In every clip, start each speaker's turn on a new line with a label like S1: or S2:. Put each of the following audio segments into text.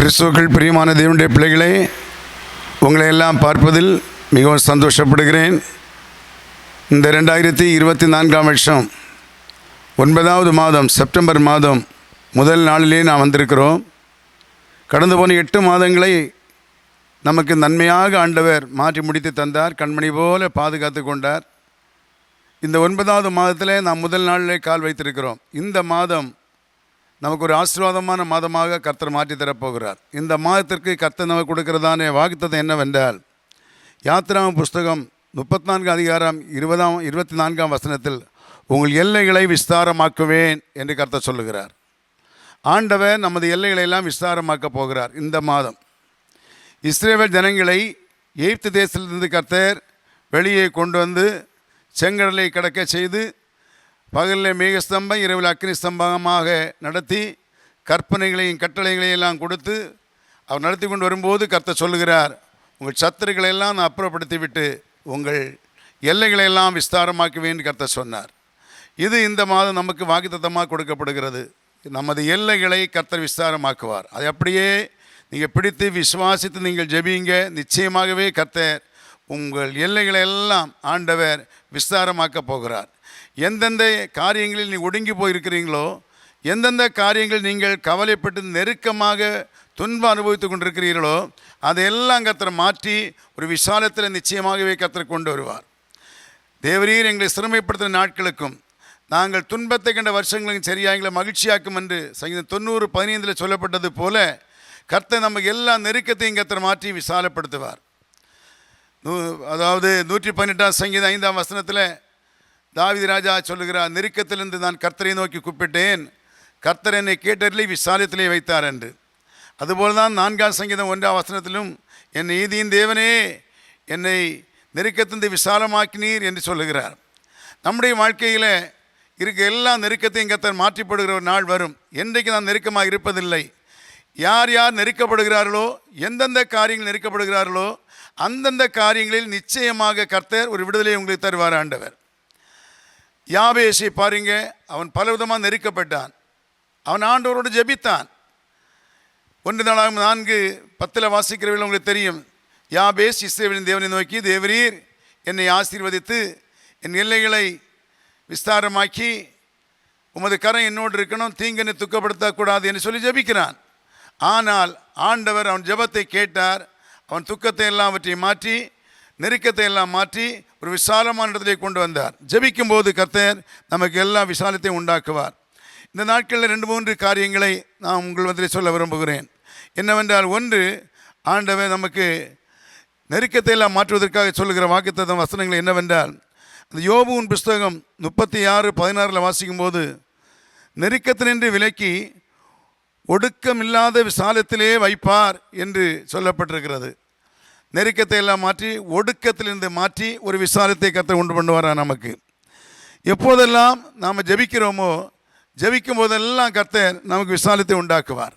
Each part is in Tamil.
S1: கிறிஸ்துவுக்குள் பிரியமான தேவனுடைய பிள்ளைகளே, உங்களை எல்லாம் பார்ப்பதில் மிகவும் சந்தோஷப்படுகிறேன். இந்த 2024 வருஷம் 9வது மாதம் செப்டம்பர் மாதம் முதல் நாளிலே நாம் வந்திருக்கிறோம். கடந்து போன 8 மாதங்களை நமக்கு நன்மையாக ஆண்டவர் மாற்றி முடித்து தந்தார். கண்மணி போல பாதுகாத்து கொண்டார். இந்த 9வது மாதத்தில் நாம் முதல் நாளிலே கால் வைத்திருக்கிறோம். இந்த மாதம் நமக்கு ஒரு ஆசீர்வாதமான மாதமாக கர்த்தர் மாற்றி தரப்போகிறார். இந்த மாதத்திற்கு கர்த்தர் நமக்கு கொடுக்கிறதான வாக்குத்தத்தம் என்னவென்றால், யாத்திராகம புஸ்தகம் 34 அதிகாரம் 24 வசனத்தில் உங்கள் எல்லைகளை விஸ்தாரமாக்குவேன் என்று கர்த்தர் சொல்லுகிறார். ஆண்டவர் நமது எல்லைகளை எல்லாம் விஸ்தாரமாக்கப் போகிறார். இந்த மாதம் இஸ்ரவேல் ஜனங்களை எகிப்து தேசத்திலிருந்து கர்த்தர் வெளியே கொண்டு வந்து செங்கடலை கடக்க செய்து, பகலில் மேகஸ்தம்பம் இரவில் அக்னி ஸ்தம்பமாக நடத்தி கற்பனைகளையும் கட்டளைகளையும் எல்லாம் கொடுத்து அவர் நடத்தி கொண்டு வரும்போது கர்த்தர் சொல்லுகிறார், உங்கள் சத்துருக்களை எல்லாம் நான் அப்புறப்படுத்தி விட்டு உங்கள் எல்லைகளை எல்லாம் விஸ்தாரமாக்குவேன் கர்த்தர் சொன்னார். இது இந்த மாதம் நமக்கு வாக்குத்தத்தமாக கொடுக்கப்படுகிறது. நமது எல்லைகளை கர்த்தர் விஸ்தாரமாக்குவார். அதை அப்படியே நீங்கள் பிடித்து விசுவாசித்து நீங்கள் ஜெபிங்க. நிச்சயமாகவே கர்த்தர் உங்கள் எல்லைகளை எல்லாம் ஆண்டவர் விஸ்தாரமாக்க போகிறார். எந்தெந்த காரியங்களில் நீ ஒடுங்கி போயிருக்கிறீங்களோ, எந்தெந்த காரியங்கள் நீங்கள் கவலைப்பட்டு நெருக்கமாக துன்பம் அனுபவித்து கொண்டிருக்கிறீர்களோ, அதையெல்லாம் கர்த்தர் மாற்றி ஒரு விசாலத்தில் நிச்சயமாகவே கர்த்தர் கொண்டு வருவார். தேவரீர் எங்களை சிறுமைப்படுத்தின நாட்களுக்கும் நாங்கள் துன்பத்தை கண்ட வருஷங்களுக்கும் சரியாக எங்களை மகிழ்ச்சியாக்கும் என்று சங்கீதம் 90:15 சொல்லப்பட்டது போல கர்த்தர் நமக்கு எல்லா நெருக்கத்தையும் கர்த்தர் மாற்றி விசாலப்படுத்துவார். அதாவது 118 சங்கீதம் 5 வசனத்தில் தாவீது ராஜா சொல்லுகிறார், நெருக்கத்திலிருந்து நான் கர்த்தரை நோக்கி கூப்பிட்டேன், கர்த்தர் என்னை கேட்டறிலை விசாலத்திலே வைத்தார் என்று. அதுபோல் தான் 4 சங்கீதம் 1 வசனத்திலும் என் நீதியின் தேவனே என்னை நெருக்கத்திலிருந்து விசாலமாக்கினீர் என்று சொல்லுகிறார். நம்முடைய வாழ்க்கையில் இருக்க எல்லா நெருக்கத்தையும் கர்த்தர் மாற்றிப்படுகிற ஒரு நாள் வரும். என்றைக்கு நான் நெருக்கமாக இருப்பதில்லை, யார் யார் நெருக்கப்படுகிறார்களோ, எந்தெந்த காரியங்கள் நெருக்கப்படுகிறார்களோ அந்தந்த காரியங்களில் நிச்சயமாக கர்த்தர் ஒரு விடுதலையை உங்களுக்கு தருவார் ஆண்டவர். யாபேசை பாருங்க, அவன் பலவிதமாக நெருக்கப்பட்டான். அவன் ஆண்டவரோடு ஜெபித்தான். 1 நாளாகமம் 4:10 வாசிக்கிறவர்கள் உங்களுக்கு தெரியும். யாபேஸ் இஸ்ரவேலின் தேவனை நோக்கி, தேவரீர் என்னை ஆசீர்வதித்து என் எல்லைகளை விஸ்தாரமாக்கி உமது கரம் என்னோடு இருக்கணும், தீங்கனை துக்கப்படுத்தக்கூடாது என்று சொல்லி ஜெபிக்கிறான். ஆனால் ஆண்டவர் அவன் ஜெபத்தை கேட்டார். அவன் துக்கத்தை எல்லாவற்றையும் மாற்றி நெருக்கத்தை எல்லாம் மாற்றி ஒரு விசாலமான இடத்திலே கொண்டு வந்தார். ஜெபிக்கும் போது கர்த்தர் நமக்கு எல்லா விசாலத்தையும் உண்டாக்குவார். இந்த நாட்களில் 2-3 காரியங்களை நான் உங்கள் மத்தியிலே சொல்ல விரும்புகிறேன். என்னவென்றால், ஒன்று, ஆண்டவர் நமக்கு நெருக்கத்தை எல்லாம் மாற்றுவதற்காக சொல்லுகிற வாக்குத்தத்தம் வசனங்கள் என்னவென்றால், அந்த யோபுவின் புஸ்தகம் 36:16 வாசிக்கும்போது, நெருக்கத்தினின்று விலக்கி ஒடுக்கமில்லாத விசாலத்திலே வைப்பார் என்று சொல்லப்பட்டிருக்கிறது. நெருக்கத்தை எல்லாம் மாற்றி ஒடுக்கத்திலிருந்து மாற்றி ஒரு விசாலத்தை கர்த்தர் உண்டு பண்ணுவாரா நமக்கு. எப்போதெல்லாம் நாம் ஜெபிக்கிறோமோ, ஜெபிக்கும் போதெல்லாம் கர்த்தர் நமக்கு விசாலத்தை உண்டாக்குவார்.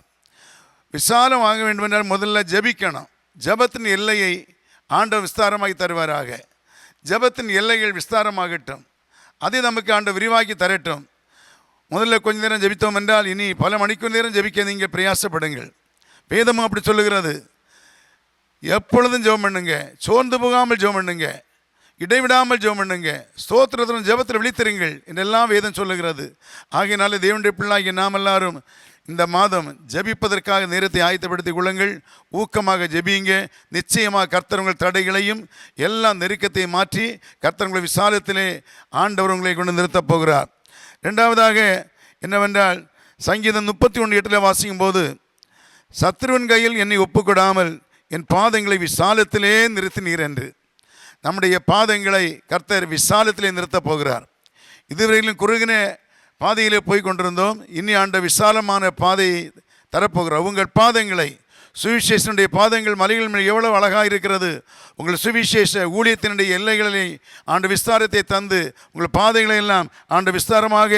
S1: விசாலம் ஆக வேண்டும் என்றால் முதல்ல ஜெபிக்கணும். ஜெபத்தின் எல்லையை ஆண்டவர் விஸ்தாரமாகி தருவாராக. ஜெபத்தின் எல்லைகள் விஸ்தாரமாகட்டும். அதை நமக்கு ஆண்டவர் விரிவாக்கி தரட்டும். முதல்ல கொஞ்ச நேரம் ஜெபித்தோம் என்றால் இனி பல மணிக்கு நேரம் ஜெபிக்க நீங்கள் பிரயாசப்படுங்கள். வேதமும் அப்படி சொல்லுகிறது. எப்பொழுதும் ஜெபம் பண்ணுங்க, சோர்ந்து போகாமல் ஜெபம் பண்ணுங்க, இடைவிடாமல் ஜெபம் பண்ணுங்க, ஸ்தோத்திரத்துடன் ஜெபத்தில் விழித்திருங்கள் என்றெல்லாம் வேதம் சொல்லுகிறது. ஆகையினால தேவனுடைய பிள்ளையாகிய நாம் எல்லாரும் இந்த மாதம் ஜெபிப்பதற்காக நேரத்தை ஆயத்தப்படுத்திக் கொள்ளுங்கள். ஊக்கமாக ஜெபியுங்க. நிச்சயமாக கர்த்தர் உங்கள் தடைகளையும் எல்லா நெருக்கத்தையும் மாற்றி கர்த்தர் உங்களை விசாலத்திலே ஆண்டவர் உங்களை கொண்டு நிறுத்தப் போகிறார். 2வதாக என்னவென்றால், சங்கீதம் 31:8 வாசிக்கும் போது, சத்ருவின் கையில் என்னை ஒப்புக்கொடாமல் என் பாதங்களை விசாலத்திலே நிறுத்தினீர் என்று. நம்முடைய பாதங்களை கர்த்தர் விசாலத்திலே நிறுத்தப் போகிறார். இதுவரையிலும் குறுகின பாதையிலே போய் கொண்டிருந்தோம். இனி ஆண்ட விசாலமான பாதையை தரப்போகிறார். உங்கள் பாதங்களை, சுவிசேஷனுடைய பாதங்கள் மலைகள் மேல் எவ்வளவு அழகாக இருக்கிறது. உங்கள் சுவிசேஷ ஊழியத்தினுடைய எல்லைகளை ஆண்டு விஸ்தாரத்தை தந்து உங்கள் பாதைகளை எல்லாம் ஆண்டு விஸ்தாரமாக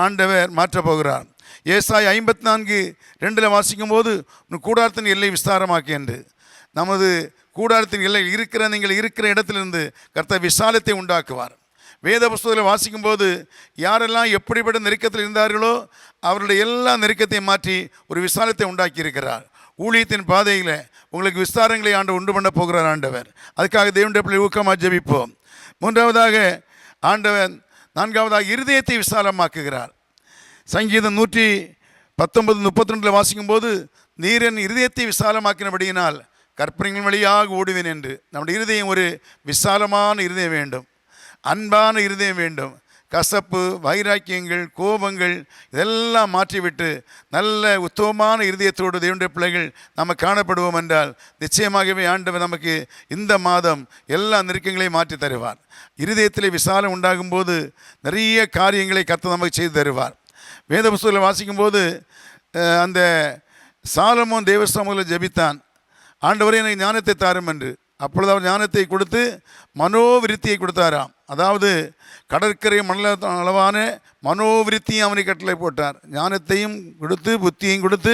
S1: ஆண்டவர் மாற்றப் போகிறார். ஏசாயா 54:2 வாசிக்கும் போது, கூடாரத்தின் எல்லை விஸ்தாரமாக்கு என்று. நமது கூடாரத்தின் எல்லை நீங்கள் இருக்கிற இடத்திலிருந்து கர்த்தர் விசாலத்தை உண்டாக்குவார். வேத புஸ்தகத்தில் வாசிக்கும்போது யாரெல்லாம் எப்படிப்பட்ட நெருக்கத்தில் இருந்தார்களோ அவருடைய எல்லா நெருக்கத்தையும் மாற்றி ஒரு விசாலத்தை உண்டாக்கி இருக்கிறார். ஊழியத்தின் பாதையில் உங்களுக்கு விஸ்தாரங்களை ஆண்டு உண்டு பண்ண போகிறார் ஆண்டவர். அதுக்காக தேவனுடைய பிள்ளை ஊக்கமாக ஜெபிப்போம். மூன்றாவதாக ஆண்டவர் 4வதாக இருதயத்தை விசாலமாக்குகிறார். சங்கீதம் 119:32 வாசிக்கும்போது, நீர் என் இருதயத்தை விசாலமாக்கினபடியினால் கற்பனைகள் வழியாக ஓடுவேன் என்று. நம்முடைய இருதயம் ஒரு விசாலமான இருதயம் வேண்டும், அன்பான இருதயம் வேண்டும். கசப்பு, வைராக்கியங்கள், கோபங்கள் இதெல்லாம் மாற்றிவிட்டு நல்ல உத்தமமான இருதயத்தோடு தேவனுடைய பிள்ளைகள் நம்ம காணப்படுவோம் என்றால் நிச்சயமாகவே ஆண்டவர் நமக்கு இந்த மாதம் எல்லா நெருக்கங்களையும் மாற்றி தருவார். இருதயத்திலே விசாலம் உண்டாகும் போது நிறைய காரியங்களை கர்த்தர் நமக்கு செய்து தருவார். வேத புஸ்தகத்தில் வாசிக்கும்போது அந்த சாலமோன் தேவ சமூகத்தில் ஜெபித்தான், ஆண்டவரே எனக்கு ஞானத்தை தாரும் என்று. அப்பொழுது அவர் ஞானத்தை கொடுத்து மனோவிருத்தியை கொடுத்தாராம். அதாவது கடற்கரை மணல அளவான மனோவிருத்தியும் அவனை கட்டளை போட்டார். ஞானத்தையும் கொடுத்து புத்தியையும் கொடுத்து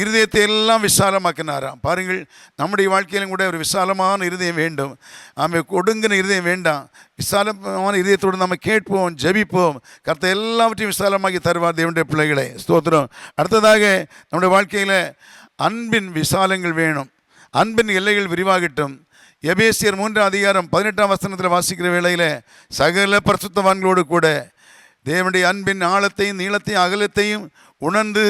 S1: இருதயத்தை எல்லாம் விசாலமாக்கினாராம். பாருங்கள், நம்முடைய வாழ்க்கையிலும் கூட ஒரு விசாலமான இருதயம் வேண்டும். ஆமாம், கொடுங்கின இருதயம் வேண்டாம். விசாலமான இதயத்தோடு நம்ம கேட்போம், ஜெபிப்போம். கர்த்தர் எல்லாவற்றையும் விசாலமாக்கி தருவார் தேவனுடைய பிள்ளைகளை. ஸ்தோத்திரம். அடுத்ததாக நம்முடைய வாழ்க்கையில் அன்பின் விசாலங்கள் வேணும். அன்பின் எல்லைகள் விரிவாகட்டும். எபேசியர் 3:18 வாசிக்கிற வேளையில், சகல பரிசுத்தவான்களோடு கூட தேவனுடைய அன்பின் ஆழத்தையும் நீளத்தையும் அகலத்தையும் உணர்ந்து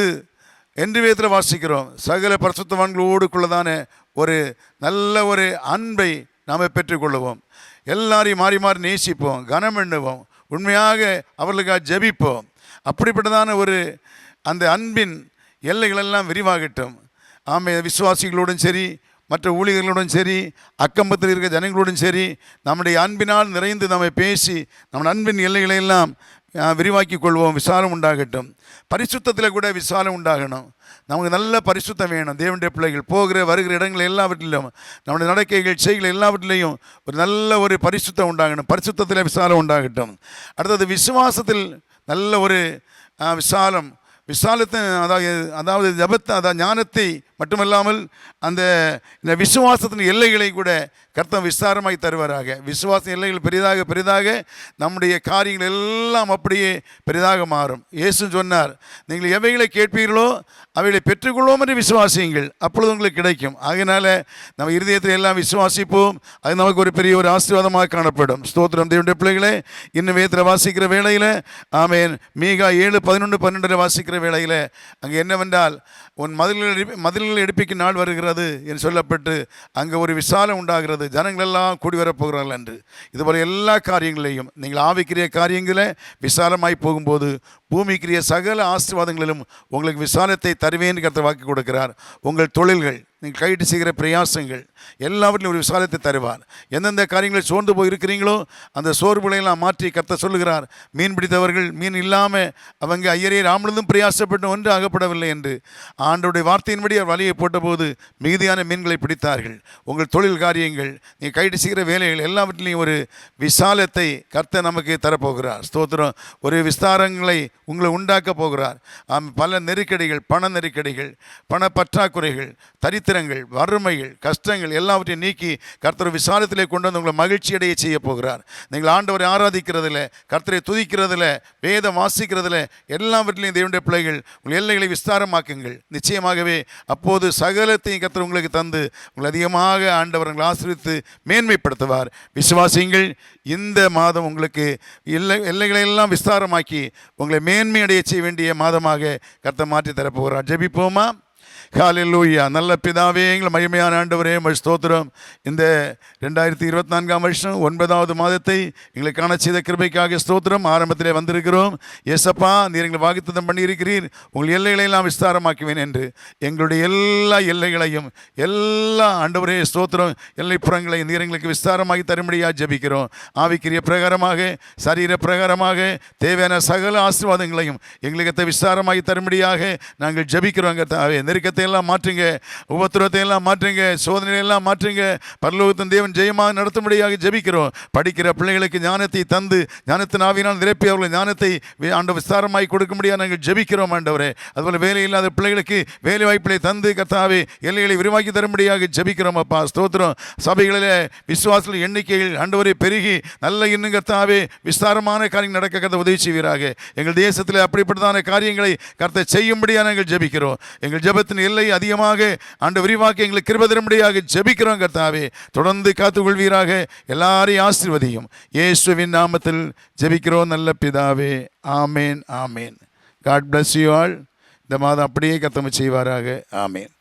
S1: என்று வேதத்தில் வாசிக்கிறோம். சகல பரிசுத்தவான்களோடு குள்ளதான ஒரு நல்ல ஒரு அன்பை நாம் பெற்றுக்கொள்ளுவோம். எல்லாரையும் மாறி மாறி நேசிப்போம், கனம் எண்ணுவோம், உண்மையாக அவர்களுக்காக ஜெபிப்போம். அப்படிப்பட்டதான ஒரு அந்த அன்பின் எல்லைகளெல்லாம் விரிவாகட்டும். ஆமை, விசுவாசிகளோடும் சரி, மற்ற ஊழியர்களுடன் சரி, அக்கம்பத்தில் இருக்க ஜனங்களோடும் சரி, நம்முடைய அன்பினால் நிறைந்து நம்மை பேசி நம்ம அன்பின் எல்லைகளை எல்லாம் விரிவாக்கி கொள்வோம். விசாலம் உண்டாகட்டும். பரிசுத்தத்தில் கூட விசாலம் உண்டாகணும். நமக்கு நல்ல பரிசுத்தம் வேணும். தேவனுடைய பிள்ளைகள் போகிற வருகிற இடங்கள் எல்லாவற்றிலும், நம்முடைய நடக்கைகள் செய்கள் எல்லாவற்றிலையும் ஒரு நல்ல ஒரு பரிசுத்தம் உண்டாகணும். பரிசுத்தத்தில் விசாலம் உண்டாகட்டும். அடுத்தது விசுவாசத்தில் நல்ல ஒரு விசாலத்தை அதாவது ஜபத்தை, அதாவது ஞானத்தை மட்டுமல்லாமல் அந்த இந்த விசுவாசத்தின் எல்லைகளை கூட கர்த்தர் விஸ்தாரமாய் தருவாராக. விசுவாச எல்லைகள் பெரிதாக பெரிதாக நம்முடைய காரியங்கள் எல்லாம் அப்படியே பெரிதாக மாறும். இயேசு சொன்னார், நீங்கள் எவைகளை கேட்பீர்களோ அவைகளை பெற்றுக்கொள்வோம் என்று விசுவாசியுங்கள், அப்பொழுது உங்களுக்கு கிடைக்கும். ஆகையினால நம்ம இருதயத்தில் எல்லாம் விசுவாசிப்போம். அது நமக்கு ஒரு பெரிய ஒரு ஆசீர்வாதமாக காணப்படும். ஸ்தோத்திரம். தேவனுடைய பிள்ளைகளே, இன்னும் வேதத்தில் வாசிக்கிற வேளையில், ஆமென், மீகா 7:11-12 வாசிக்கிற வேளையில் அங்கே என்னவென்றால், உன் மதில்கள் எடுப்பிக்கும் நாள் வருகிறது என்று சொல்லப்பட்டு அங்கே ஒரு விசாலம் உண்டாகிறது. ஜனங்கள் எல்லாம் கூடி வரப்போகிறார்கள் என்று. இதுபோல எல்லா காரியங்களையும் நீங்கள் ஆவிக்கிற காரியங்களை விசாலமாய் போகும்போது பூமிக்குரிய சகல ஆசீர்வாதங்களிலும் உங்களுக்கு விசாலத்தை தருவேன்னு கர்த்தர் வாக்கு கொடுக்கிறார். உங்கள் தொழில்கள், நீங்கள் கைட்டு செய்கிற பிரயாசங்கள் எல்லாவற்றிலும் ஒரு விசாலத்தை தருவார். எந்தெந்த காரியங்களை சோர்ந்து போய் இருக்கிறீங்களோ அந்த சோர்வுகளையெல்லாம் மாற்றி கர்த்தர் சொல்லுகிறார், மீன் பிடித்தவர்கள் மீன் இல்லாமல் அவங்க ஐயரே ராமனும் பிரயாசப்பட்டு ஒன்று அகப்படவில்லை என்று ஆண்டவருடைய வார்த்தையின்படி அவர் வலையை போட்டபோது மிகுதியான மீன்களை பிடித்தார்கள். உங்கள் தொழில் காரியங்கள், நீங்கள் கைட்டு செய்கிற வேலைகள் எல்லாவற்றிலையும் ஒரு விசாலத்தை கர்த்தர் நமக்கு தரப்போகிறார். ஸ்தோத்திரம். ஒரு விஸ்தாரங்களை உங்களை உண்டாக்க போகிறார். பல நெருக்கடிகள், பண நெருக்கடிகள், பண பற்றாக்குறைகள், தரித்திரங்கள், வறுமைகள், கஷ்டங்கள் எல்லாவற்றையும் நீக்கி கர்த்தர் விசாலத்திலே கொண்டு வந்து உங்களை மகிழ்ச்சி அடைய செய்ய போகிறார். நீங்கள் ஆண்டவரை ஆராதிக்கிறதில், கர்த்தரை துதிக்கிறதில், வேதம் வாசிக்கிறதில் எல்லாவற்றிலையும் தேவனுடைய பிள்ளைகள் உங்கள் எல்லைகளை விஸ்தாரமாக்குங்கள். நிச்சயமாகவே அப்போது சகலத்தையும் கர்த்தர் உங்களுக்கு தந்து உங்களை அதிகமாக ஆண்டவர் உங்களை ஆசீர்வதித்து மேன்மைப்படுத்துவார். விசுவாசிங்கள். இந்த மாதம் உங்களுக்கு எல்லைகளை எல்லாம் விஸ்தாரமாக்கி உங்களை மேன்மை அடைய செய்ய வேண்டிய மாதமாக கர்த்தர் மாற்றி தரப்போகிறார். ஜெபிப்போமா? ஹல்லேலூயா. நல்ல பிதாவே, எங்கள் மகிமையான ஆண்டவரே, உம்மை ஸ்தோத்திரம். இந்த 2024 வருஷம் 9வது மாதத்தை எங்களை காண செய்த கிருபைக்காக ஸ்தோத்திரம். ஆரம்பத்திலே வந்திருக்கிறோம். ஏசப்பா, நீர் எங்களை வாக்குத்தத்தம் பண்ணியிருக்கிறீர், உங்கள் எல்லைகளை எல்லாம் விஸ்தாரமாக்குவேன் என்று. எங்களுடைய எல்லா எல்லைகளையும், எல்லா ஆண்டவரே ஸ்தோத்திரம், எல்லைப்புறங்களையும் நீர் எங்களுக்கு விஸ்தாரமாகி தரும்படியாக ஜெபிக்கிறோம். ஆவிக்குரிய பிரகாரமாக, சரீர பிரகாரமாக தேவையான சகல ஆசீர்வாதங்களையும் எங்களுக்கு விஸ்தாரமாகி தரும்படியாக நாங்கள் ஜெபிக்கிறோம். நெருக்கத்தை எல்லாம் மாற்றுங்க, உபத்திரத்தை எல்லாம் மாற்றுங்க, சோதனைகளை எல்லாம் மாற்றுங்க. பரலோகத்தின் தேவன் ஜெயமாக நடத்தும்படியாக ஜெபிக்கிறோம். படிக்கிற பிள்ளைகளுக்கு ஞானத்தை தந்து ஞானத்தின் ஆவியினால் நிரப்பி அவர்கள் ஞானத்தை ஆண்டவர் விஸ்தாரமாய் கொடுக்கும்படியாக நாங்கள் ஜெபிக்கிறோம் ஆண்டவரே. அதுபோல் வேலை இல்லாத பிள்ளைகளுக்கு வேலை வாய்ப்புகளை தந்து கர்த்தாவே எல்லைகளை விரிவாக்கி தரும்படியாக ஜெபிக்கிறோம். அப்பா ஸ்தோத்திரம். சபைகளில் விசுவாச எண்ணிக்கைகள் ஆண்டவரை பெருகி நல்ல இன்னும் கர்த்தாவே விஸ்தாரமான காரியங்கள் நடக்க கர்த்தர் உதவி செய்வீராக. எங்கள் தேசத்தில் அப்படிப்பட்டதான காரியங்களை கர்த்தர் செய்யும்படியாக நாங்கள் ஜெபிக்கிறோம். எங்கள் ஜெபத்தின்
S2: எல்லை அதிகமாக ஆண்டு விரிவாக்க எங்களுக்கு கிருபை தரும்படியாக ஜெபிக்கிறோம் கர்த்தாவே. தொடர்ந்து காத்துக்கொள்வீராக. எல்லாரையும் ஆசீர்வதியும். இயேசுவின் நாமத்தில் ஜெபிக்கிறோம் நல்ல பிதாவே. ஆமேன், ஆமேன். God bless you all. இந்த மாதம் அப்படியே கர்த்தர் செய்வாராக. ஆமேன்.